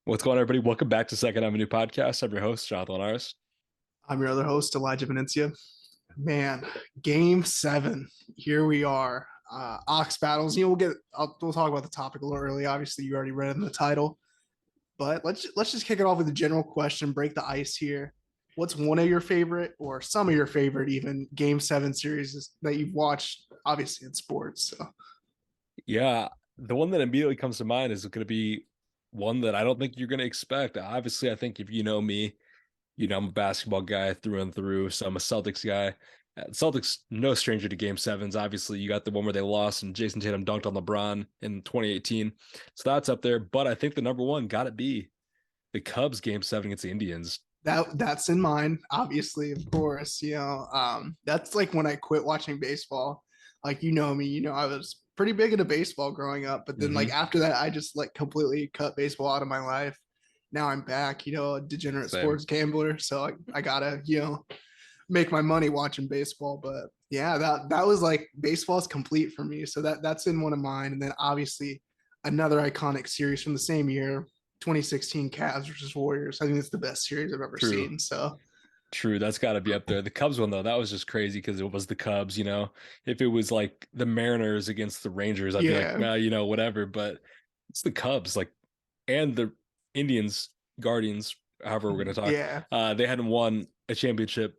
What's going on, everybody? Welcome back to Second Avenue Podcast. I'm your host, Jonathan Linares. I'm your other host, Elijah Venencia. Man, game seven. Here we are. Ox battles. We'll talk about the topic a little early. Obviously, you already read it in the title, but let's just kick it off with a general question. Break the ice here. What's one of your favorite, or some of your favorite, even game seven series that you've watched? Obviously, in sports. So Yeah, the one that immediately comes to mind is going to be one that I don't think you're going to expect. Obviously, I think if you know me, I'm a basketball guy through and through, so I'm a Celtics guy. Celtics, no stranger to game sevens. Obviously, you got the one where they lost and Jason Tatum dunked on LeBron in 2018. So that's up there. But I think the number one got to be the Cubs game seven against the Indians. that's in mind. Obviously, of course. That's like when I quit watching baseball. Like you know me, I was pretty big into baseball growing up, but then like Hmm. after that, I just like completely cut baseball out of my life. Now I'm back, a degenerate Same. sports gambler, so I gotta make my money watching baseball. But yeah, that was like baseball's complete for me. So that's in one of mine, and then obviously another iconic series from the same year, 2016 Cavs versus Warriors. I think it's the best series I've ever True. seen. So True, that's got to be up there. The Cubs one though, that was just crazy because it was the Cubs. If it was like the Mariners against the Rangers, I'd be like, yeah, well, whatever. But it's the Cubs, like, and the Indians, Guardians, however we're gonna talk. yeah. They hadn't won a championship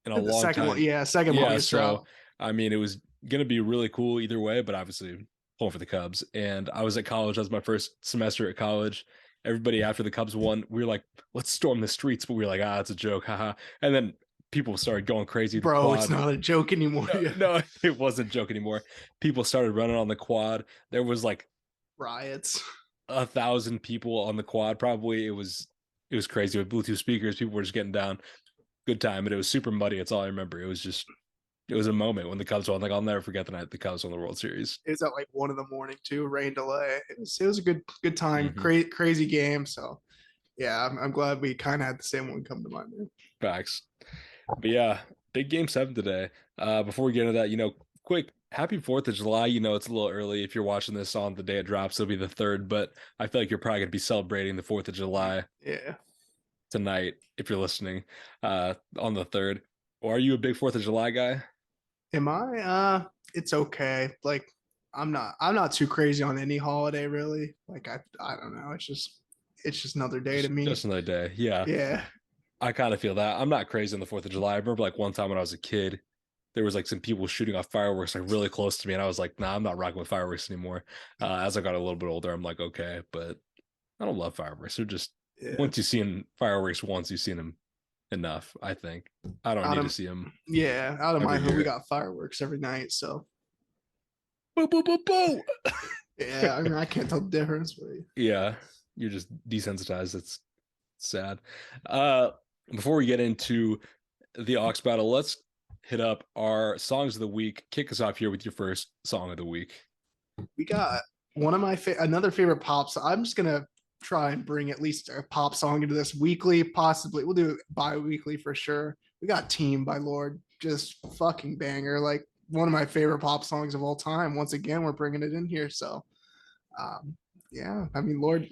in a The long second one, time. yeah, second Yeah, longest so drought. I mean, it was gonna be really cool either way. But obviously, pulling for the Cubs. And I was at college. That was my first semester at college. Everybody after the Cubs won, we were like, let's storm the streets. But we were like, it's a joke, haha. And then people started going crazy. The Bro, it's quad. not a joke anymore. No, Yeah. no, it wasn't a joke anymore. People started running on the quad. There was like Riots. 1,000 people on the quad. Probably it was crazy with Bluetooth speakers. People were just getting down. Good time, and it was super muddy. That's all I remember. It was a moment when the Cubs won. Like I'll never forget the night the Cubs won the World Series. It was at like 1 in the morning too, rain delay. It was a good time, Hmm. crazy game. So yeah, I'm glad we kind of had the same one come to mind. Man. Facts. But yeah, big game seven today. Before we get into that, quick happy 4th of July. It's a little early if you're watching this on the day it drops, it'll be the third, but I feel like you're probably gonna be celebrating the 4th of July Yeah. tonight if you're listening, on the third. Or are you a big 4th of July guy? Am I? It's okay. Like I'm not too crazy on any holiday really. Like I don't know. It's just another day to Just me. another day. Yeah. Yeah. I kind of feel that. I'm not crazy on the 4th of July. I remember like one time when I was a kid, there was like some people shooting off fireworks like really close to me, and I was like, nah, I'm not rocking with fireworks anymore. As I got a little bit older, I'm like, okay, but I don't love fireworks. They're just Yeah. once you've seen fireworks once, you've seen them enough, I think. I don't Out need to of see them yeah, out of my every hood we year. got fireworks every night. So Boo, boo, boo, boo. yeah, I mean I can't tell the difference, but Yeah, you're just desensitized. It's sad. Uh, Before we get into the Aux battle, let's hit up our songs of the week. Kick us off here with your first song of the week. we got one of my another favorite pops. I'm just gonna try and bring at least a pop song into this weekly, possibly. We'll do it bi-weekly for sure. We got Team by Lord, just fucking banger. Like one of my favorite pop songs of all time. Once again, we're bringing it in here. So, um, yeah, I mean, Lord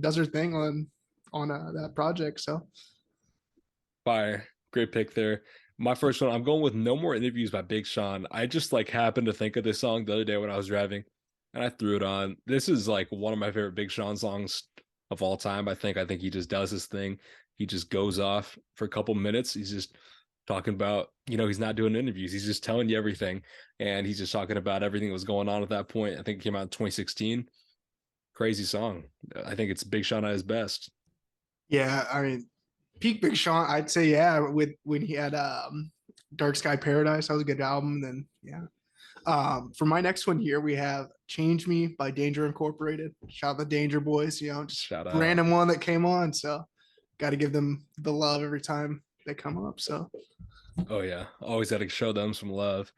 does her thing on that project. So, Fire. Great pick there. My first one, I'm going with No More Interviews by Big Sean. I just like happened to think of this song the other day when I was driving and I threw it on. This is like one of my favorite Big Sean songs of all time. I think he just does his thing. He just goes off for a couple minutes. He's just talking about, he's not doing interviews. He's just telling you everything. And he's just talking about everything that was going on at that point. I think it came out in 2016. Crazy song. I think it's Big Sean at his best. yeah, I mean, peak Big Sean, I'd say, yeah, with when he had Dark Sky Paradise, that was a good album. And then, yeah. For my next one here, we have Change Me by Danger Incorporated. Shout out the Danger Boys, just Shout out. random one that came on. So got to give them the love every time they come up. So Oh yeah, always got to show them some love.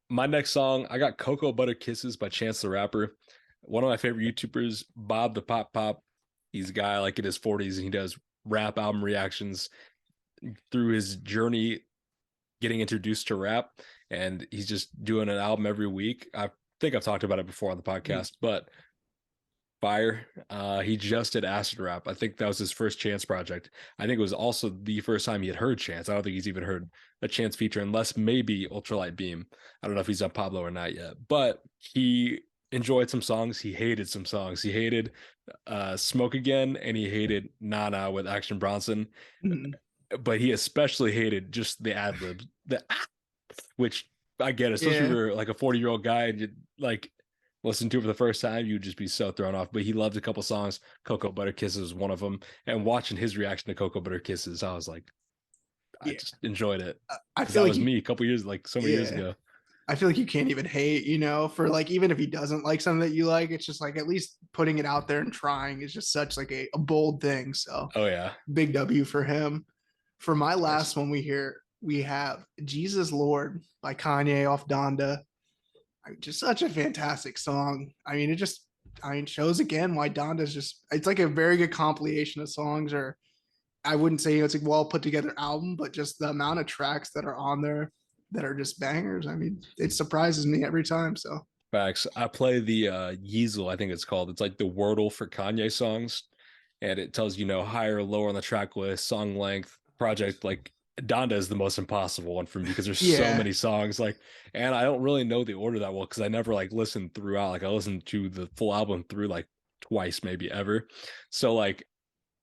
My next song, I got Cocoa Butter Kisses by Chance the Rapper. One of my favorite YouTubers, Bob the Pop Pop. He's a guy like in his 40s and he does rap album reactions through his journey getting introduced to rap. And he's just doing an album every week. I think I've talked about it before on the podcast, but Fire. He just did acid rap. I think that was his first Chance project. I think it was also the first time he had heard Chance. I don't think he's even heard a Chance feature, unless maybe Ultralight Beam. I don't know if he's on Pablo or not yet, but he enjoyed some songs. He hated some songs. He hated Smoke Again, and he hated Nana with Action Bronson, Mhm. but he especially hated just the ad libs, which I get, especially if Yeah, you're like a 40-year-old guy and you like listen to it for the first time, you'd just be so thrown off. But he loved a couple songs. Cocoa Butter Kisses was one of them. And watching his reaction to Cocoa Butter Kisses, I was like, I yeah. just enjoyed it I because feel that like was you, me a couple years, like so many years yeah. ago. I feel like you can't even hate, for like even if he doesn't like something that you like, it's just like at least putting it out there and trying is just such like a bold thing. So Oh yeah, big W for him. For my nice. last one, we have Jesus Lord by Kanye off Donda. Just such a fantastic song. Shows again why Donda's just it's like a very good compilation of songs, or I wouldn't say it's a well put together album, but just the amount of tracks that are on there that are just bangers. I mean, it surprises me every time. So Facts. I play the Yeezel, I think it's called. It's like the Wordle for Kanye songs, and it tells higher, lower on the track list, song length, project. Like Donda is the most impossible one for me because there's so yeah, many songs. Like, and I don't really know the order that well because I never like listened throughout. Like I listened to the full album through like twice, maybe ever. So like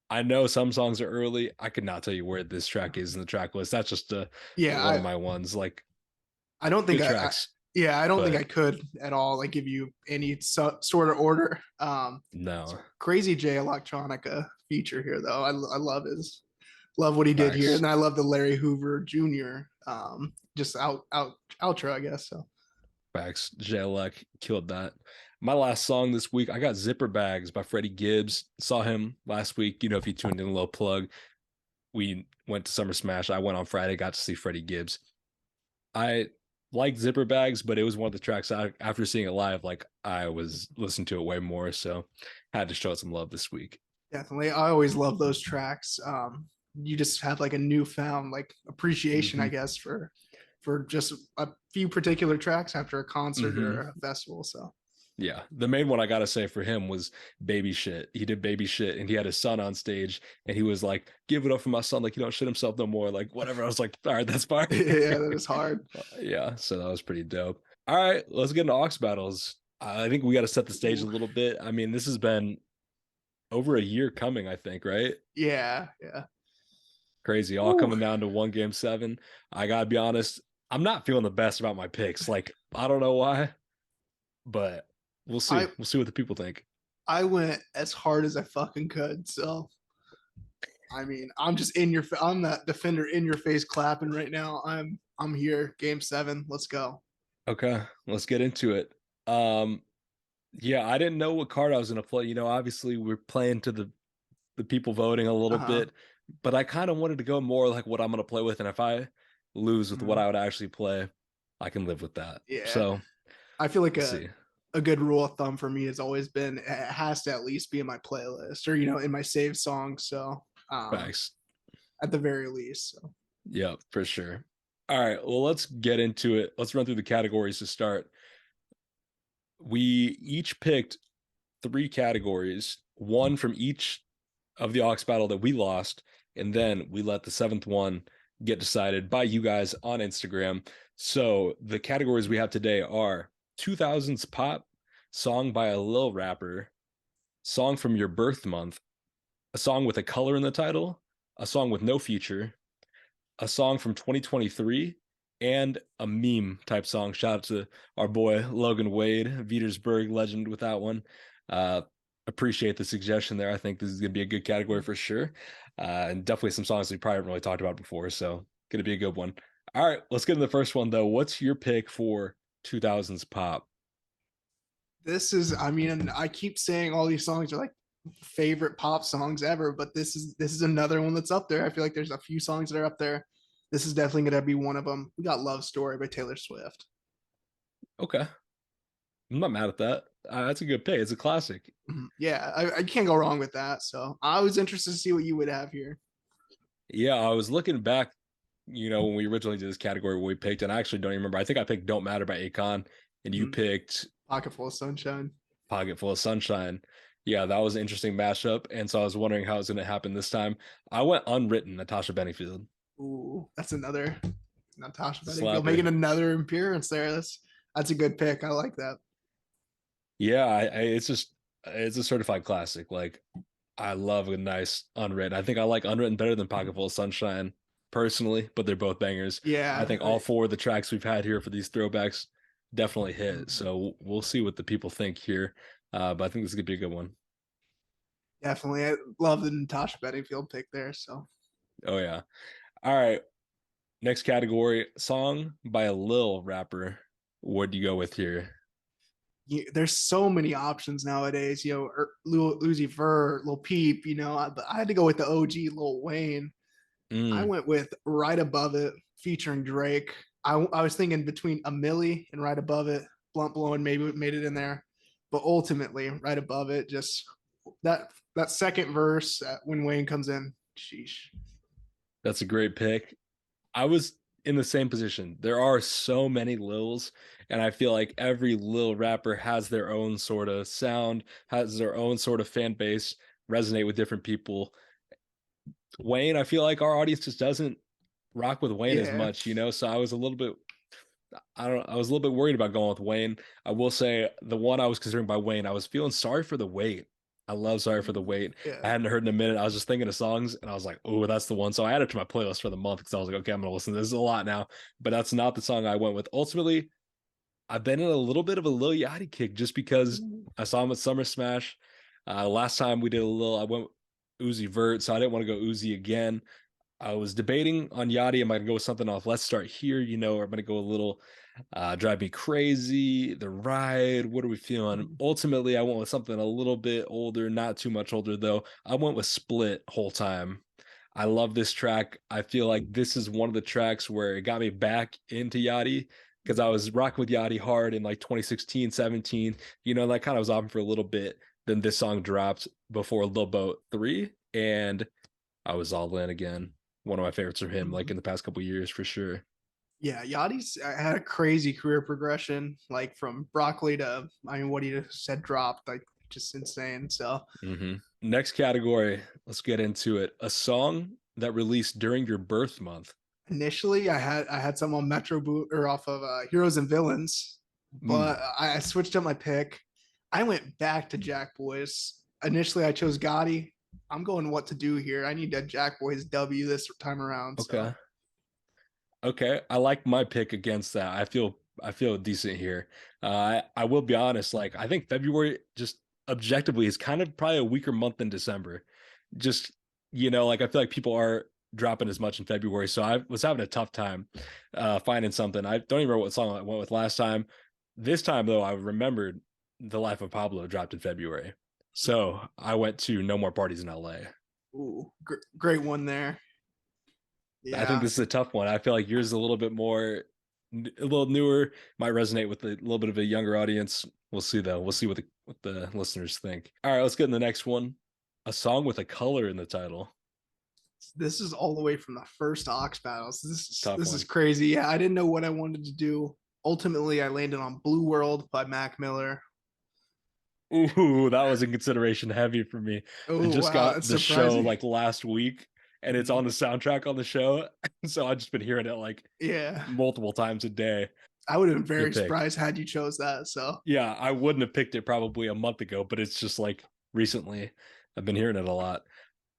I know some songs are early. I could not tell you where this track is in the track list. That's just yeah. one of my ones. Like I don't think good I tracks, yeah, I don't think I but could at all like give you any sort of order. no Crazy J Electronica feature here though. I love what he did here, facts. and I love the Larry Hoover Jr. Just out outro, I guess. So Facts. Jalek killed that. My last song this week, I got Zipper Bags by Freddie Gibbs. Saw him last week. If you tuned in, a little plug. We went to Summer Smash. I went on Friday, got to see Freddie Gibbs. I liked Zipper Bags, but it was one of the tracks after seeing it live, like I was listening to it way more. So had to show it some love this week. definitely, I always love those tracks. You just have like a newfound like appreciation, I Hmm. guess, for just a few particular tracks after a concert Hmm. or a festival. So Yeah, the main one I gotta say for him was Baby Shit. He did Baby Shit, and he had his son on stage, and he was like, "Give it up for my son, like he don't shit himself no more, like whatever." I was like, "All right, that's fine." yeah, that is hard. Yeah, so that was pretty dope. All right, let's get into aux battles. I think we got to set the stage a Ooh. little bit. I mean, this has been over a year coming, I think, right? Yeah, yeah. Crazy, all Ooh. coming down to one game seven. I gotta be honest, I'm not feeling the best about my picks. Like, I don't know why, but we'll see. I We'll see what the people think. I went as hard as I fucking could. So I'm just in your. I'm that defender in your face clapping right now. I'm here. Game seven. Let's go. Okay, let's get into it. Um, yeah, I didn't know what card I was gonna play. Obviously we're playing to the people voting a Uh little huh. bit, but I kind of wanted to go more like what I'm gonna play with, and if I lose with what Mhm. I would actually play, I can live with that. Yeah. So I feel like we'll see. a good rule of thumb for me has always been it has to at least be in my playlist or in my saved songs. So Facts. at the very least. So Yep, for sure. All right, well, let's get into it. Let's run through the categories to start. We each picked three categories, one from each of the Ox battle that we lost, and then we let the seventh one get decided by you guys on Instagram. So the categories we have today are 2000s pop, song by a Lil rapper, song from your birth month, a song with a color in the title, a song with no feature, a song from 2023, and a meme type song. Shout out to our boy Logan Wade, Vietersburg legend with that one. Uh, Appreciate the suggestion there. I think this is going to be a good category for sure. And definitely some songs we probably haven't really talked about before. So, going to be a good one. All right, let's get into the first one, though. What's your pick for 2000s pop? this is and I keep saying all these songs are like favorite pop songs ever, but this is another one that's up there. I feel like there's a few songs that are up there. This is definitely gonna be one of them. We got Love Story by Taylor Swift. Okay. I'm not mad at that. That's a good pick. It's a classic. Yeah, I can't go wrong with that. So I was interested to see what you would have here. Yeah, I was looking back, when we originally did this category, what we picked, and I actually don't even remember. I think I picked Don't Matter by Akon, and you Mhm. picked Pocket full of sunshine. Pocket Full of Sunshine. Yeah, that was an interesting mashup. And so I was wondering how it was going to happen this time. I went unwritten, Natasha Bedingfield. Ooh, that's another Natasha Bedingfield Slapper. making another appearance there. That's a good pick. I like that. Yeah, it's just it's a certified classic. Like I love a nice unwritten. I think I like unwritten better than Pocketful of Sunshine personally, but they're both bangers. I Yeah, think all four of the tracks we've had here for these throwbacks definitely hit. So we'll see what the people think here. But I think this is gonna be a good one. definitely. I love the Natasha Bedingfield pick there. So Oh yeah. All right. Next category, song by a Lil rapper. What do you go with here? there's so many options nowadays. Lil Uzi Vert, Lil Peep. I had to go with the OG Lil Wayne. I Mm, went with Right Above It featuring Drake. I was thinking between a Millie and Right Above It. Blunt blowing maybe made it in there, but ultimately Right Above It. Just that second verse when Wayne comes in. Sheesh. that's a great pick. I was in the same position. There are so many Lils, and I feel like every Lil rapper has their own sort of sound, has their own sort of fan base, resonate with different people. Wayne, I feel like our audience just doesn't rock with Wayne as Yeah. much, you know? So I was a little bit I was a little bit worried about going with Wayne. I will say the one I was considering by Wayne, I was feeling sorry for the wait. I love Sorry for the Wait. I Yeah. hadn't heard in a minute. I was just thinking of songs and I was like, oh, that's the one. So I added to my playlist for the month because I was like, okay, I'm gonna listen to this a lot now. But that's not the song I went with. Ultimately, I've been in a little bit of a Lil Yachty kick just because I saw him at Summer Smash. Last time we did I went Uzi Vert, so I didn't want to go Uzi again. I was debating on Yachty. Am I gonna go with something off Let's Start Here, or I'm gonna go a little Drive Me Crazy, The Ride. What are we feeling? Ultimately, I went with something a little bit older, not too much older though. I went with Split whole time. I love this track. I feel like this is one of the tracks where it got me back into Yachty because I was rocking with Yachty hard in like 2016, 17. That kind of was off for a little bit. Then this song dropped before Lil Boat 3, and I was all in again. One of my favorites from him, like in the past couple years for sure. Yeah, Yachty's had a crazy career progression, like from broccoli to what he just said dropped, like just insane. So Next category, let's get into it. A song that released during your birth month. initially, I had some on Metro Boot or off of Heroes and Villains, but Mm, I switched up my pick. I went back to Jack Boys. Initially, I chose Gotti. I'm going what to do here. I need a Jack Boys W this time around. So okay. Okay. I like my pick against that. I feel decent here. I will be honest, like I think February just objectively is kind of probably a weaker month than December. Just, like I feel like people are dropping as much in February. So I was having a tough time finding something. I don't even remember what song I went with last time. This time though, I remembered The Life of Pablo dropped in February. So I went to No More Parties in LA. ooh, great one there. I think Yeah, this is a tough one. I feel like yours is a little bit more, a little newer, might resonate with a little bit of a younger audience. We'll see though. We'll see what the listeners think. All right, let's get in the next one. A song with a color in the title. this is all the way from the first Ox battles. This is Tough this is one. crazy. Yeah, I didn't know what I wanted to do. Ultimately, I landed on Blue World by Mac Miller. Ooh, that was in consideration heavy for me. I Oh just wow, got that's the show surprising. like last week, and it's on the soundtrack on the show, so I've just been hearing it like Yeah, multiple times a day. I would have been Good very pick. surprised had you chose that. So Yeah, I wouldn't have picked it probably a month ago, but it's just like recently I've been hearing it a lot.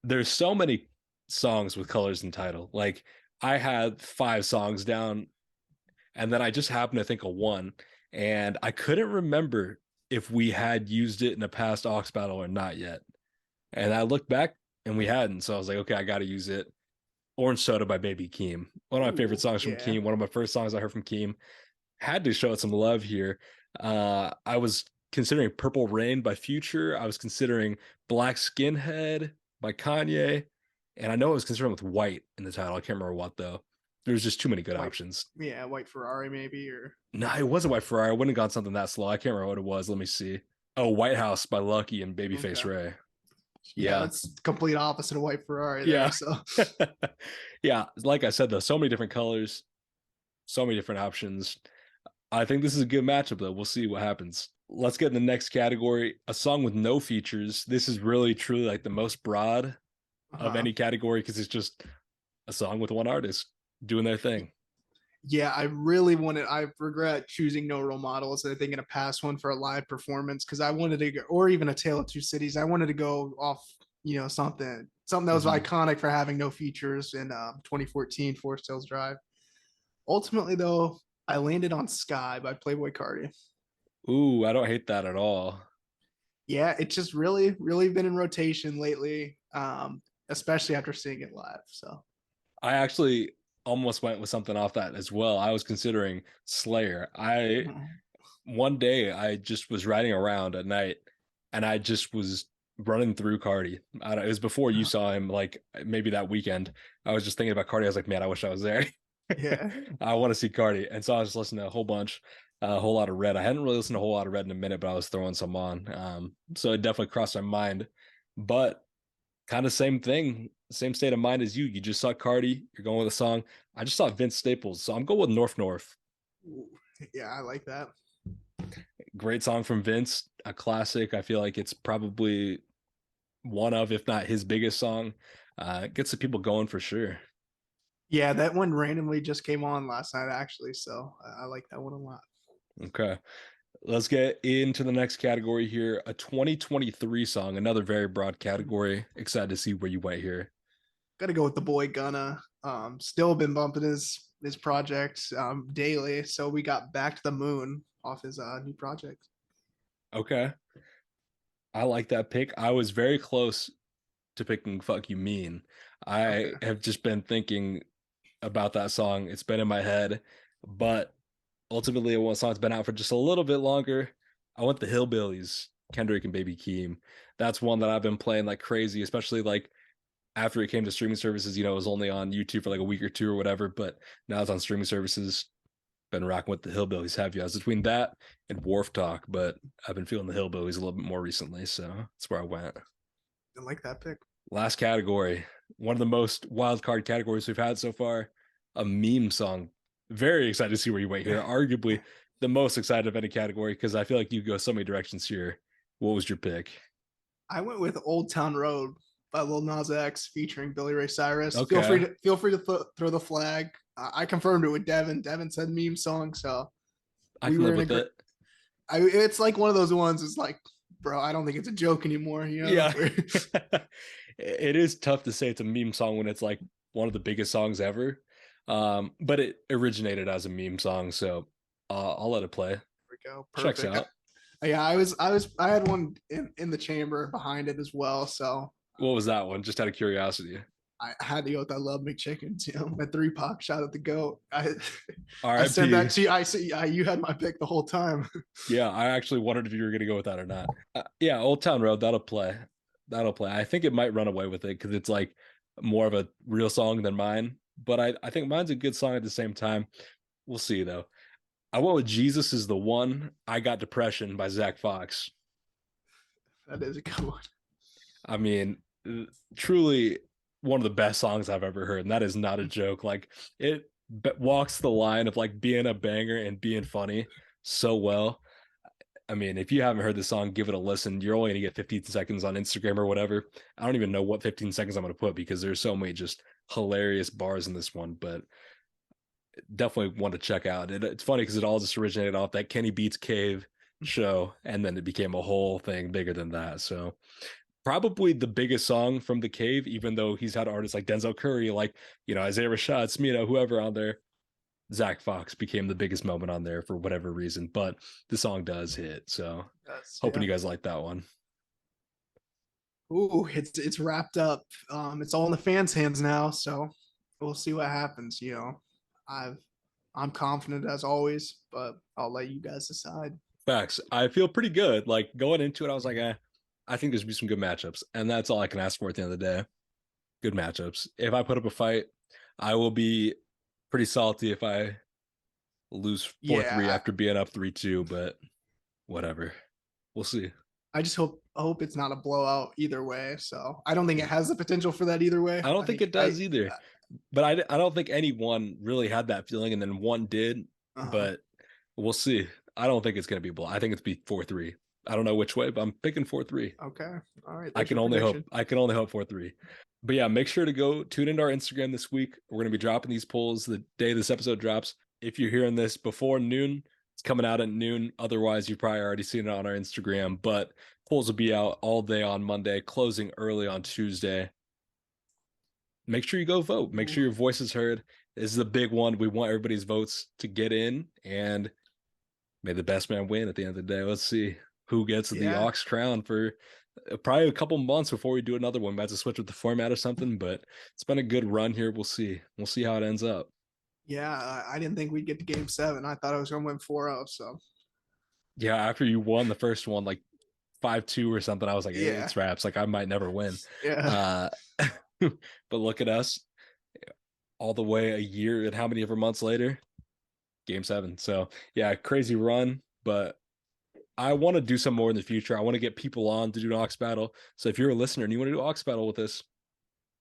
There's so many songs with colors in title. Like I had 5 songs down and then I just happened to think of one and I couldn't remember if we had used it in a past aux battle or not yet. And I looked back and we hadn't. So I was like, okay, I got to use it. Orange Soda by Baby Keem. One of my favorite ooh, songs from yeah, Keem. One of my first songs I heard from Keem. Had to show it some love here. I was considering Purple Rain by Future. I was considering Black Skinhead by Kanye. And I know I was considering with White in the title. I can't remember what though. There's just too many good white, options. yeah, white Ferrari maybe or No, it wasn't White Ferrari. I wouldn't have gone something that slow. I can't remember what it was. Let me see. Oh, White House by Lucky and Babyface okay. Ray. Yeah, Yeah. that's complete opposite of white Ferrari there. Yeah. So Yeah. Like I said, though, so many different colors, so many different options. I think this is a good matchup, though. We'll see what happens. Let's get in the next category. A song with no features. This is really, truly like the most broad of Uh-huh. any category because it's just a song with one artist doing their thing. Yeah, I really wanted. I regret choosing No Role Models. I think in a past one for a live performance because I wanted to go, or even a Tale of Two Cities. I wanted to go off, something that was Hmm. iconic for having no features in 2014 Forest Hills Drive. Ultimately, though, I landed on Sky by Playboy Cardi. Ooh, I don't hate that at all. Yeah, it's just really, really been in rotation lately, especially after seeing it live. So, I actually almost went with something off that as well. I was considering Slayer. I mhm. One day I just was riding around at night and I just was running through Cardi. It was before you saw him, like maybe that weekend. I was just thinking about Cardi. I was like, man, I wish I was there. Yeah, I want to see Cardi. And so I was just listening to a whole bunch, a whole lot of Red. I hadn't really listened to a whole lot of Red in a minute, but I was throwing some on. So it definitely crossed my mind. But kind of same thing, same state of mind as you. You just saw Cardi. You're going with a song. I just saw Vince Staples. So I'm going with North North. yeah, I like that. Great song from Vince, a classic. I feel like it's probably one of, if not his biggest song. Gets the people going for sure. Yeah, that one randomly just came on last night, actually. So I like that one a lot. Okay. Let's get into the next category here. A 2023 song, another very broad category. Excited to see where you went here. Got to go with the boy Gunna. Still been bumping his project daily. So we got Back to the Moon off his new project. Okay. I like that pick. I was very close to picking Fuck You Mean. I Okay. have just been thinking about that song. It's been in my head, but ultimately, one song's been out for just a little bit longer. I went the Hillbillies, Kendrick and Baby Keem. That's one that I've been playing like crazy, especially like after it came to streaming services. It was only on YouTube for like a week or two or whatever, but now it's on streaming services. Been rocking with the Hillbillies. Have you? I was between that and Wharf Talk, but I've been feeling the Hillbillies a little bit more recently, so that's where I went. I like that pick. Last category, one of the most wild card categories we've had so far, a meme song. Very excited to see where you went here. Arguably the most excited of any category because I feel like you go so many directions here. What was your pick? I went with Old Town Road by Lil Nas X featuring Billy Ray Cyrus. Okay, Feel free to throw the flag. I confirmed it with Devin. Devin said meme song, so I we can were live in a with great. it. It's like one of those ones. It's like, bro, I don't think it's a joke anymore. Yeah, it is tough to say it's a meme song when it's like one of the biggest songs ever. But it originated as a meme song, so I'll let it play. we go. Checks Perfect. out. Yeah, I had one in the chamber behind it as well. So What was that one? Just out of curiosity. I had to go with that Love McChicken, that 3 Pac shot at the goat. I sent that R.I.P. to you. I see you had my pick the whole time. Yeah, I actually wondered if you were going to go with that or not. Yeah, Old Town Road, that'll play. That'll play. I think it might run away with it because it's like more of a real song than mine. But I think mine's a good song at the same time. We'll see, though. I went with Jesus is the One. I Got Depression by Zach Fox. That is a good one. I mean, truly one of the best songs I've ever heard. And that is not a joke. Like, it walks the line of like being a banger and being funny so well. I mean, if you haven't heard the song, give it a listen. You're only gonna get 15 seconds on Instagram or whatever. I don't even know what 15 seconds I'm gonna put because there's so many just hilarious bars in this one, but definitely want to check out. It's funny because it all just originated off that Kenny Beats Cave show, and then it became a whole thing bigger than that. So probably the biggest song from the Cave, even though he's had artists like Denzel Curry, like Isaiah Rashad, Smino, whoever on there. Zach Fox became the biggest moment on there for whatever reason, but the song does hit. So Yes, hoping yeah. you guys like that one. Ooh, it's wrapped up. It's all in the fans' hands now, so we'll see what happens. I've I'm confident as always, but I'll let you guys decide. Facts. I feel pretty good. Like going into it, I was like, I think there's be some good matchups. And that's all I can ask for at the end of the day. Good matchups. If I put up a fight, I will be pretty salty if I lose 4-3 Yeah, after being up 3-2, but whatever. We'll see. I just hope it's not a blowout either way. So I don't think it has the potential for that either way. I don't I think think it does either. But I don't think anyone really had that feeling, and then one did. uh, But We'll see. I don't think it's going to be blown. I think it's be 4-3. I don't know which way, but I'm picking 4-3. Okay. All right. I There's can your only hope. prediction. I can only hope 4-3. But yeah, make sure to go tune into our Instagram this week. We're going to be dropping these polls the day this episode drops. If you're hearing this before noon, it's coming out at noon. Otherwise, you've probably already seen it on our Instagram. But polls will be out all day on Monday, closing early on Tuesday. Make sure you go vote. Make Ooh, sure your voice is heard. This is a big one. We want everybody's votes to get in, and may the best man win at the end of the day. Let's see who gets the yeah. Aux crown for probably a couple months before we do another one. We might have to switch with the format or something, but it's been a good run here. We'll see. We'll see how it ends up. Yeah. I didn't think we'd get to game 7. I thought I was going to win 4-0. So, Yeah, after you won the first one, like 5-2 or something, I was like, yeah. it's wraps. Like I might never win. Yeah. Uh, but look at us all the way a year and how many ever months later, game 7. So yeah, crazy run, but I want to do some more in the future. I want to get people on to do an Ox battle. So if you're a listener and you want to do Ox battle with us,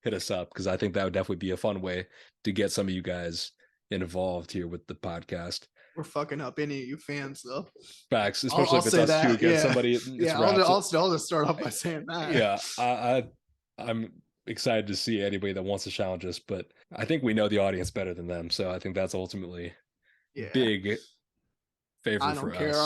hit us up because I think that would definitely be a fun way to get some of you guys involved here with the podcast. We're fucking up any of you fans, though. Facts, I'll especially if it's say us two that. against Yeah. somebody, it's Yeah. wraps. I'll just start off by saying that. Yeah, I'm excited to see anybody that wants to challenge us, but I think we know the audience better than them, so I think that's ultimately Yeah. big favor I don't for care. us.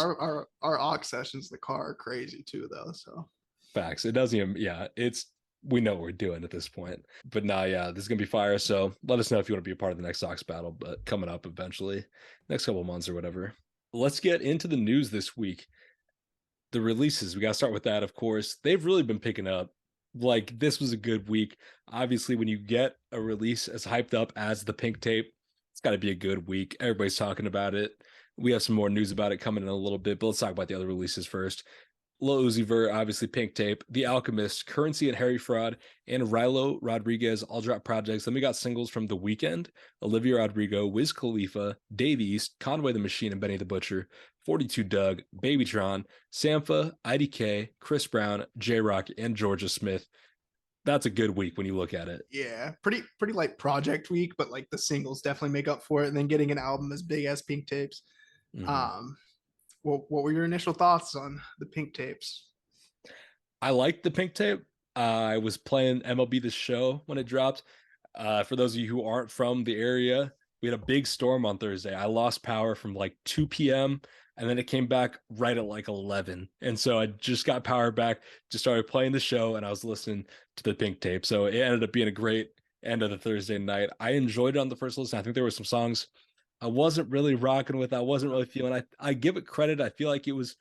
Our aux sessions in the car are crazy too, though. So Facts. It doesn't even, yeah, it's, we know what we're doing at this point. But nah, yeah, this is going to be fire. So let us know if you want to be a part of the next Sox battle, but coming up eventually, next couple of months or whatever. Let's get into the news this week. The releases, we got to start with that, of course. They've really been picking up. Like, this was a good week. Obviously, when you get a release as hyped up as the Pink Tape, it's got to be a good week. Everybody's talking about it. We have some more news about it coming in a little bit, but let's talk about the other releases first. Lil Uzi Vert, obviously Pink Tape, The Alchemist, Currency and Harry Fraud, and Rilo Rodriguez all drop projects. Then we got singles from The Weeknd, Olivia Rodrigo, Wiz Khalifa, Dave East, Conway the Machine and Benny the Butcher, 42 Doug, Babytron, Sampha, IDK, Chris Brown, J Rock, and Georgia Smith. That's a good week when you look at it. yeah, pretty like project week, but like the singles definitely make up for it. And then getting an album as big as Pink Tapes. Mm-hmm. Um, what were your initial thoughts on the Pink Tapes? I like the Pink Tape. I was playing MLB The Show when it dropped. For those of you who aren't from the area, we had a big storm on Thursday. I lost power from like 2 p.m. and then it came back right at like 11. And so I just got power back, just started playing the show, and I was listening to the Pink Tape. So it ended up being a great end of the Thursday night. I enjoyed it on the first listen. I think there were some songs I wasn't really rocking with. I wasn't really feeling. I give it credit. I feel like it was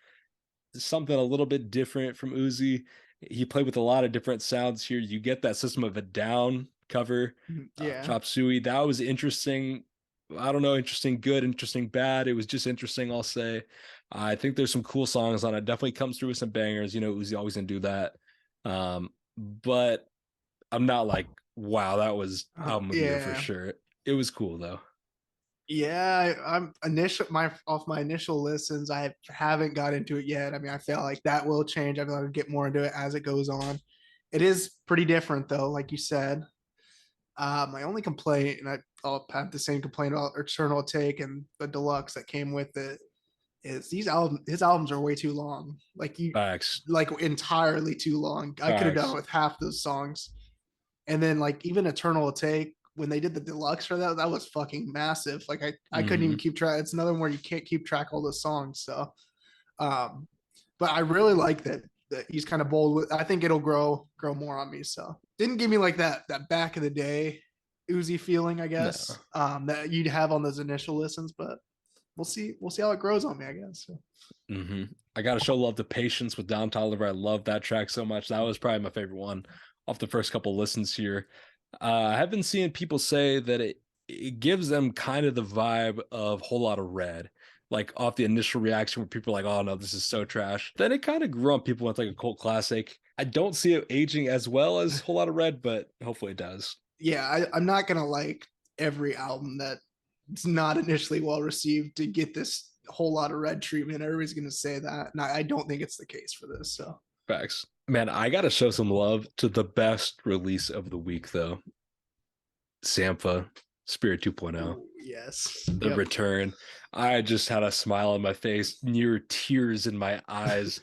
something a little bit different from Uzi. He played with a lot of different sounds here. You get that System of a Down cover, Yeah, Chop Suey. That was interesting. I don't know, interesting good, interesting bad. It was just interesting, I'll say. I think there's some cool songs on it. Definitely comes through with some bangers. You know, Uzi always gonna do that. But I'm not like, wow, that was album of the year for yeah, sure. It was cool though. yeah. I'm initial my off my initial listens. I haven't got into it yet. I mean, I feel like that will change. I feel like I'll get more into it as it goes on. It is pretty different though, like you said. My only complaint, and I'll have the same complaint about Eternal Take and the deluxe that came with it, is his albums are way too long. Facts. Like entirely too long. I could have done Facts. with half those songs. And then like even Eternal Take, when they did the deluxe for that, that was fucking massive. Like I couldn't even Mm-hmm. keep track. It's another one where you can't keep track of all the songs. So um, but I really like that he's kind of bold with. I think it'll grow more on me. So didn't give me like that back of the day Uzi feeling, I No. guess, that you'd have on those initial listens. But we'll see how it grows on me, I guess. So, I got to show love to Patience with Don Toliver. I love that track so much. That was probably my favorite one off the first couple listens here. I have been seeing people say that it gives them kind of the vibe of Whole Lot of Red, like off the initial reaction where people are like, "Oh no, this is so trash." Then it kind of grew on people with like a cult classic. I don't see it aging as well as Whole Lot of Red, but hopefully it does. yeah, I'm not gonna like every album that it's not initially well received to get this whole lot of red treatment. Everybody's gonna say that, and I don't think it's the case for this. So Facts. Man, I got to show some love to the best release of the week though. Sampha, Spirit 2.0. Ooh, yes. The Yep. return. I just had a smile on my face, near tears in my eyes.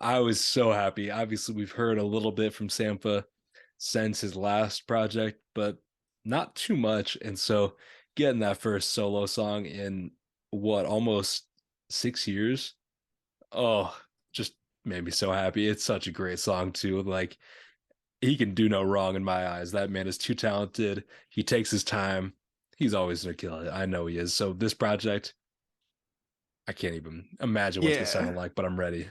I was so happy. Obviously, we've heard a little bit from Sampha since his last project, but not too much. And so getting that first solo song in what, almost 6 years? Oh, just made me so happy. It's such a great song too. Like he can do no wrong in my eyes. That man is too talented. He takes his time. He's always gonna kill it. I know he is. So this project, I can't even imagine what it's gonna Yeah. sound like, but I'm ready.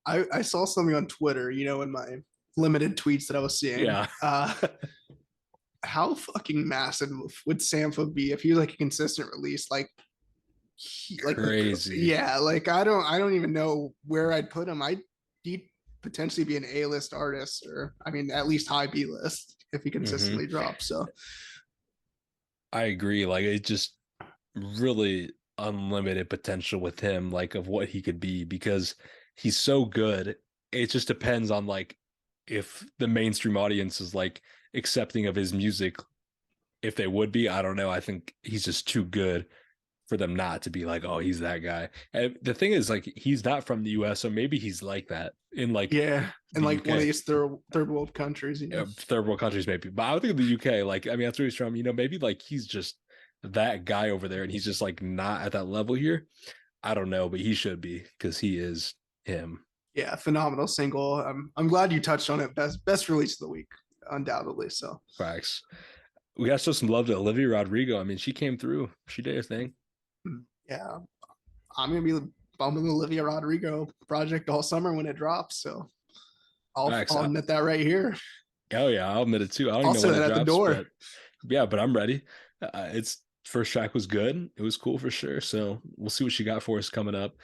I saw something on Twitter, in my limited tweets that I was seeing. Yeah. How fucking massive would Sampha be if he was like a consistent release? Like the Crazy. yeah, like I don't even know where I'd put him. He'd potentially be an A-list artist, or I mean at least high B-list if he Hmm. consistently drops. So I agree. Like it just really unlimited potential with him, like of what he could be because he's so good. It just depends on like if the mainstream audience is like accepting of his music. If they would be, I don't know. I think he's just too good for them not to be like, oh, he's that guy. And the thing is, like, he's not from the US, so maybe he's like that in like yeah, and the like one of UK. these third world countries, Third world countries, maybe. But I would think of the UK, like, I mean, that's where he's from. Maybe like he's just that guy over there and he's just like not at that level here. I don't know, but he should be because he is him. Yeah, phenomenal single. I'm glad you touched on it. Best release of the week, undoubtedly. So Facts. We got to show some love to Olivia Rodrigo. I mean, she came through. She did her thing. yeah, I'm gonna be bumping the Olivia Rodrigo project all summer when it drops. So Facts. I'll admit that right here. Oh yeah, I'll admit it too. I don't I'll even know say when that it at the drops, door. but yeah, but I'm ready. Its first track was good. It was cool for sure. So we'll see what she got for us coming up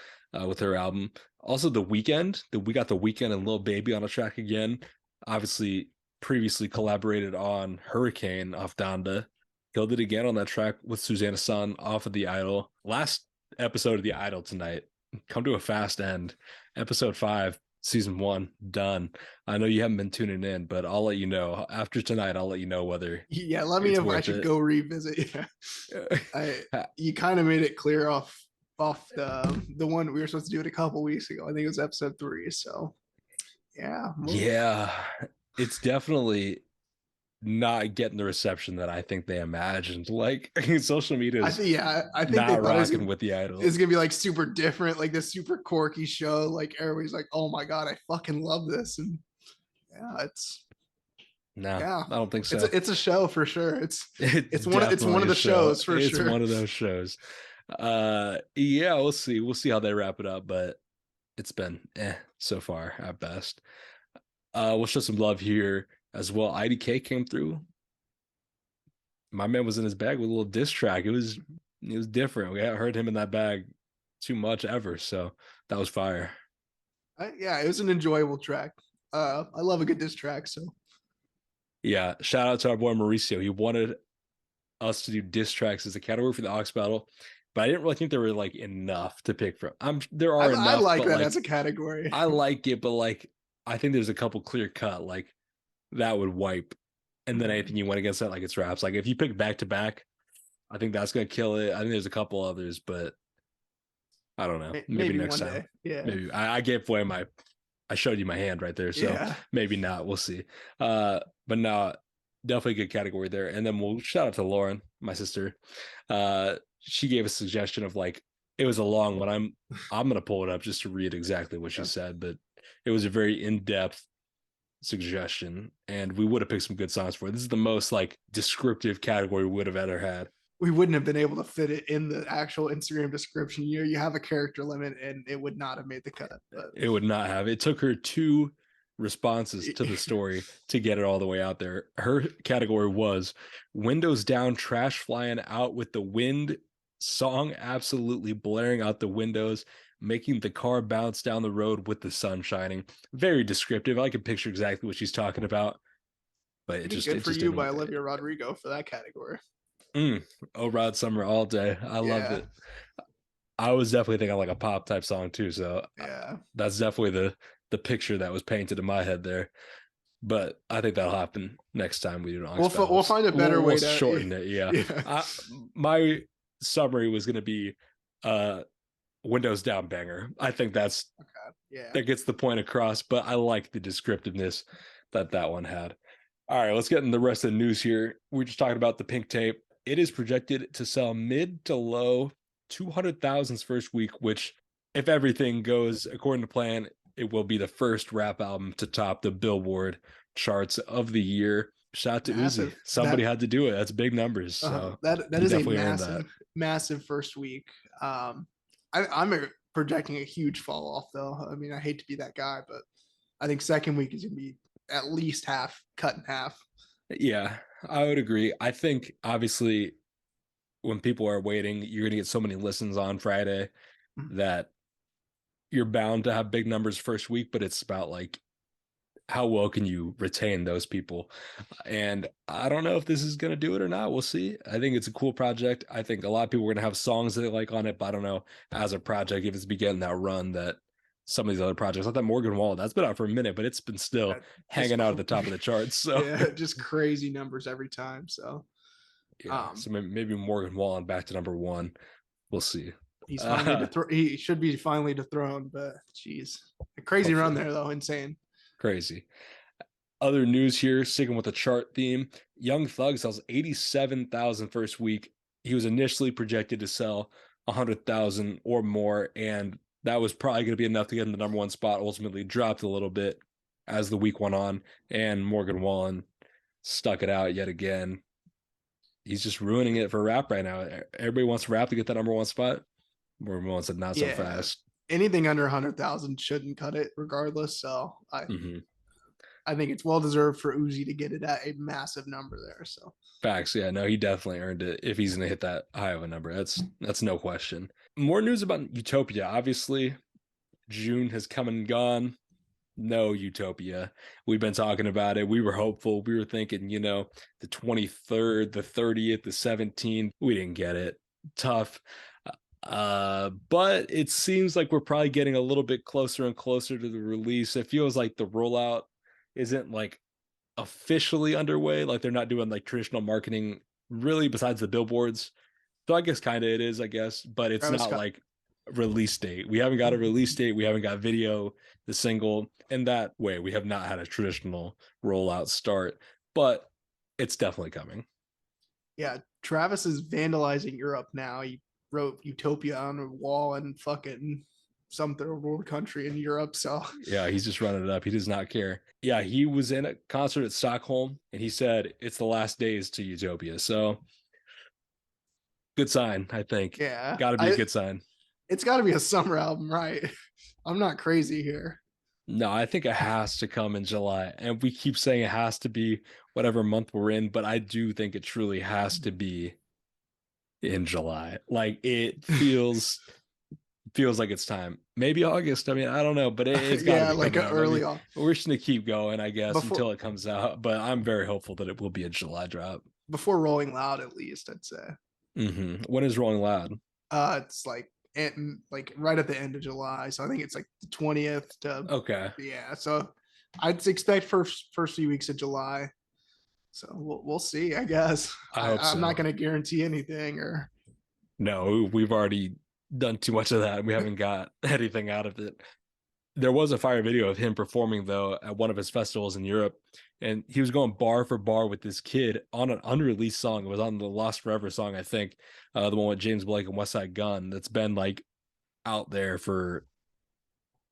with her album. Also, the weekend. We got the weekend and Lil Baby on a track again. Obviously, previously collaborated on Hurricane off Donda. Killed it again on that track with Susanna Son off of The Idol. Last episode of The Idol tonight. Come to a fast end. Episode 5, season 1, done. I know you haven't been tuning in, but I'll let you know after tonight. I'll let you know whether Yeah, let me it's know if I worth should it. go revisit. Yeah. I You kind of made it clear off the one we were supposed to do it a couple weeks ago. I think it was episode 3. So yeah, Yeah, it's definitely not getting the reception that I think they imagined. Like social media is I think they not thought rocking with the it's idol. gonna be like super different, like this super quirky show. Like everybody's like, oh my god, I fucking love this, and yeah, No, yeah, I don't think so. it's a show for sure. It's It's one definitely of a the show. shows for It's sure. one of those shows. Yeah, we'll see. We'll see how they wrap it up, but it's been so far at best. We'll show some love here as well. IDK came through. My man was in his bag with a little diss track. It was different. We haven't heard him in that bag too much ever, so that was fire. Yeah, it was an enjoyable track. I love a good diss track. So Yeah, shout out to our boy Mauricio. He wanted us to do diss tracks as a category for the Ox Battle, but I didn't really think there were like enough to pick from. There are I enough, like but that as like a category. I like it, but like I think there's a couple clear cut like that would wipe, and then anything you went against that like it's raps. Like if you pick back to back, I think that's gonna kill it. I think there's a couple others, but I don't know. Maybe Maybe next one time. day. Yeah, Maybe I gave away I showed you my hand right there, so yeah. maybe not. We'll see. But no, definitely a good category there. And then we'll shout out to Lauren, my sister. She gave a suggestion of like it was a long one. I'm gonna pull it up just to read exactly what she Yeah. said, but it was a very in-depth suggestion, and we would have picked some good songs for it. This is the most like descriptive category we would have ever had. We wouldn't have been able to fit it in the actual Instagram description. You have a character limit, and it would not have made the cut. But It would not have. It took her two responses to the story to get it all the way out there. Her category was windows down, trash flying out with the wind, song absolutely blaring out the windows, making the car bounce down the road with the sun shining. Very descriptive. I can picture exactly what she's talking about, but I it mean, just good it for just you didn't. by Olivia Rodrigo for that category. Oh, Rod Summer all day. I loved Yeah, it. I was definitely thinking like a pop type song too, so yeah. that's definitely the picture that was painted in my head there. but I think that'll happen next time we do Onyx We'll battles. find a better We'll way to shorten it. Yeah. yeah. My summary was going to be uh, Windows down banger. I think Okay. Yeah. that gets the point across, but I like the descriptiveness that that one had. All right, let's get in the rest of the news here. We're just talking about the pink tape. It is projected to sell mid to low 200,000s first week, which, if everything goes according to plan, it will be the first rap album to top the Billboard charts of the year. Shout out to Uzi. Massive. Somebody had to do it. That's big numbers. So That he is a definitely earned that. massive first week. I'm projecting a huge fall off though. I mean, I hate to be that guy, but I think second week is gonna be at least half cut in half. Yeah, I would agree. I think obviously when people are waiting, you're going to get so many listens on Friday Mhm. that you're bound to have big numbers first week, but it's about like how well can you retain those people? And I don't know if this is going to do it or not. We'll see. I think it's a cool project. I think a lot of people are going to have songs that they like on it, but I don't know as a project if it's beginning that run that some of these other projects, like that Morgan Wallen, that's been out for a minute, but it's been still Just hanging out at the top of the charts. So yeah, just crazy numbers every time. So yeah, um so maybe Morgan Wallen back to number one. We'll see. he's finally Uh, he should be finally dethroned, but geez. A crazy run hopefully. there though, insane. Crazy. Other news here, sticking with the chart theme, Young Thug sells 87,000 first week. He was initially projected to sell 100,000 or more, and that was probably going to be enough to get in the number one spot. Ultimately, dropped a little bit as the week went on, and Morgan Wallen stuck it out yet again. He's just ruining it for rap right now. Everybody wants rap to get that number one spot. Morgan Wallen said, "Not so Yeah. fast." Anything under 100,000 shouldn't cut it regardless. So Mm-hmm. I think it's well deserved for Uzi to get it at a massive number there. So Facts. Yeah, no, he definitely earned it if he's gonna hit that high of a number. That's no question. More news about Utopia. Obviously, June has come and gone. No Utopia. We've been talking about it. We were hopeful. We were thinking, the 23rd, the 30th, the 17th. We didn't get it. Tough. But it seems like we're probably getting a little bit closer and closer to the release. It feels like the rollout isn't like officially underway. Like they're not doing like traditional marketing really besides the billboards. So I guess kind of it is, I guess, but it's Travis not Scott. like release date. We haven't got a release date. We haven't got video, the single. And that way, we have not had a traditional rollout start, but it's definitely coming. Yeah, Travis is vandalizing Europe now. He wrote Utopia on a wall in fucking some third world country in Europe. So Yeah, he's just running it up. He does not care. Yeah, he was in a concert at Stockholm and he said it's the last days to Utopia. So good sign, I think. yeah, Got to be a I good sign. it's got to be a summer album, right? I'm not crazy here. No, I think it has to come in July. And we keep saying it has to be whatever month we're in, but I do think it truly has to be in July. Like it feels like it's time. Maybe August. I mean, I don't know, but it's got to Yeah, be like coming a out. I early mean, on we're just gonna keep going, I guess, before until it comes out. But I'm very hopeful that it will be a July drop. before Rolling Loud at least, I'd say. When is Rolling Loud? It's like right at the end of July, so I think it's like the 20th to Okay, yeah. So I'd expect first few weeks of July. So we'll see. I guess I hope I'm not so. going to guarantee anything. Or No, we've already done too much of that. We haven't got anything out of it. There was a fire video of him performing though at one of his festivals in Europe, and he was going bar for bar with this kid on an unreleased song. It was on the Lost Forever song, I think, the one with James Blake and West Side Gun. That's been like out there for,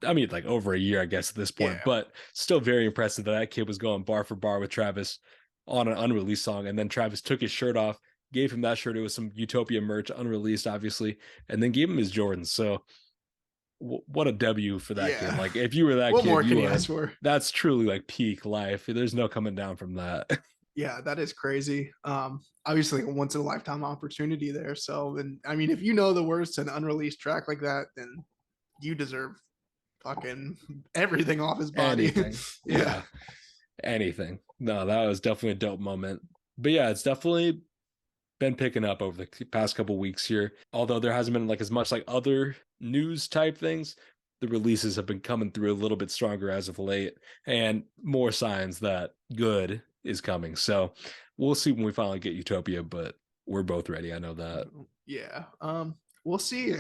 I mean, like over a year, I guess, at this point. yeah, But still very impressive that that kid was going bar for bar with Travis on an unreleased song, and then Travis took his shirt off, gave him that shirt. It was some Utopia merch, unreleased, obviously, and then gave him his Jordans. So what a W for that kid. yeah. Like if you were that What kid, more can you he are ask for? that's truly like peak life. There's no coming down from that. Yeah, that is crazy. Obviously a once in a lifetime opportunity there. So, and I mean, if you know the words to an unreleased track like that, then you deserve fucking everything off his body. Anything. Yeah. Yeah. Anything. No, that was definitely a dope moment. But yeah, it's definitely been picking up over the past couple weeks here. Although there hasn't been like as much like other news type things. the releases have been coming through a little bit stronger as of late, and more signs that good is coming. So we'll see when we finally get Utopia, but we're both ready. I know that. Yeah. We'll see.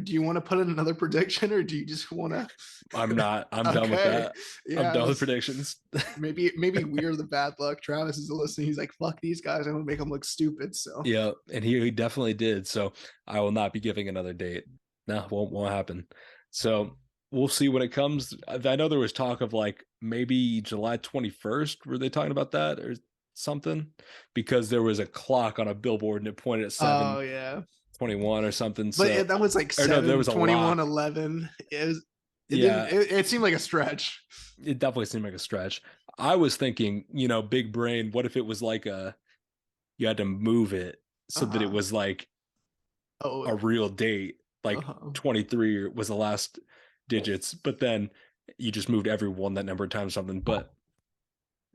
Do you want to put in another prediction, or do you just want to? I'm not. I'm done with Okay. that. I'm Yeah. done with predictions. Maybe we're the bad luck. Travis is listening. He's like, "Fuck these guys. I'm gonna make them look stupid." So Yeah, and he definitely did. So I will not be giving another date. No, won't happen. So we'll see when it comes. I know there was talk of like maybe July 21st. Were they talking about that or something? Because there was a clock on a billboard and it pointed at oh yeah, 7:21 or something. but So that was like or no, there was a 7:21, lock. 11. It didn't. Yeah, It seemed like a stretch. it definitely seemed like a stretch. I was thinking, big brain. What if it was like you had to move it Uh so that it huh. was like Oh. a real date, Uh like huh. 23 was the last digits, but then you just moved every one that number of times something. But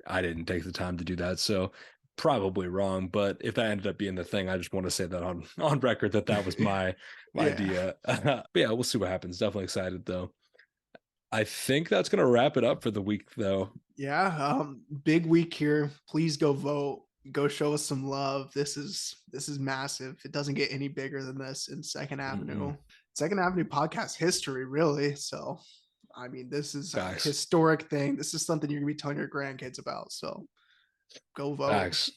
I didn't take the time to do that. So probably wrong. But if that ended up being the thing, I just want to say that on record that was my Yeah. idea. But yeah, we'll see what happens. Definitely excited though. I think that's gonna wrap it up for the week though. Yeah. Big week here. Please go vote. Go show us some love. This is massive. It doesn't get any bigger than this in Second Mm-mm. Avenue. Second Avenue podcast history, really. So, I mean, this is a Facts. historic thing. This is something you're gonna be telling your grandkids about. So, go vote. Facts.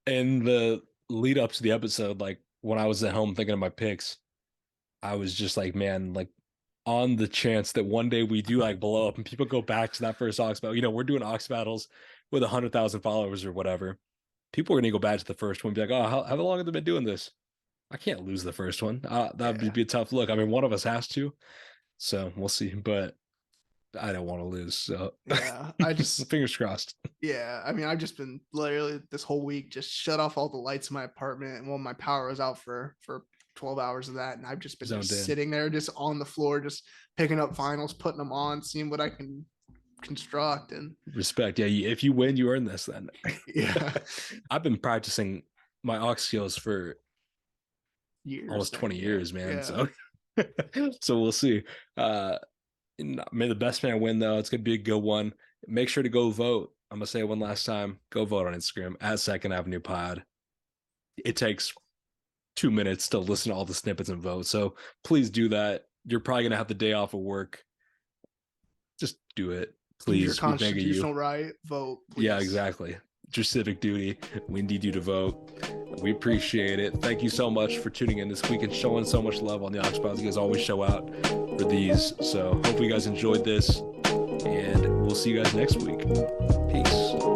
And the lead up to the episode, like when I was at home thinking of my picks, I was just like, man, like on the chance that one day we do like blow up and people go back to that first Ox battle. We're doing Ox battles with 100,000 followers or whatever. People are going to go back to the first one and be like, oh, how long have they been doing this? I can't lose the first one. That would Yeah. be a tough look. I mean, one of us has to. So we'll see. But I don't want to lose. So Yeah. I just fingers crossed. Yeah, I mean, I've just been literally this whole week just shut off all the lights in my apartment, and well, my power was out for 12 hours of that, and I've just been Zoned just in. sitting there, just on the floor, just picking up vinyls, putting them on, seeing what I can construct, and Respect. Yeah. If you win, you earn this then. yeah, I've been practicing my Ox skills for years almost then, 20 yeah, years, man. yeah, So so we'll see. May the best man win, though. It's going to be a good one. Make sure to go vote. I'm going to say it one last time. Go vote on Instagram at Second Avenue Pod. It takes 2 minutes to listen to all the snippets and vote. So please do that. You're probably going to have the day off of work. Just do it. do your Please. We beg of you. constitutional right, vote, Yeah, please. exactly. It's your civic duty. We need you to vote. We appreciate it. Thank you so much for tuning in this week and showing so much love on the Ox Files. You guys always show out for these. So hopefully you guys enjoyed this, and we'll see you guys next week. Peace.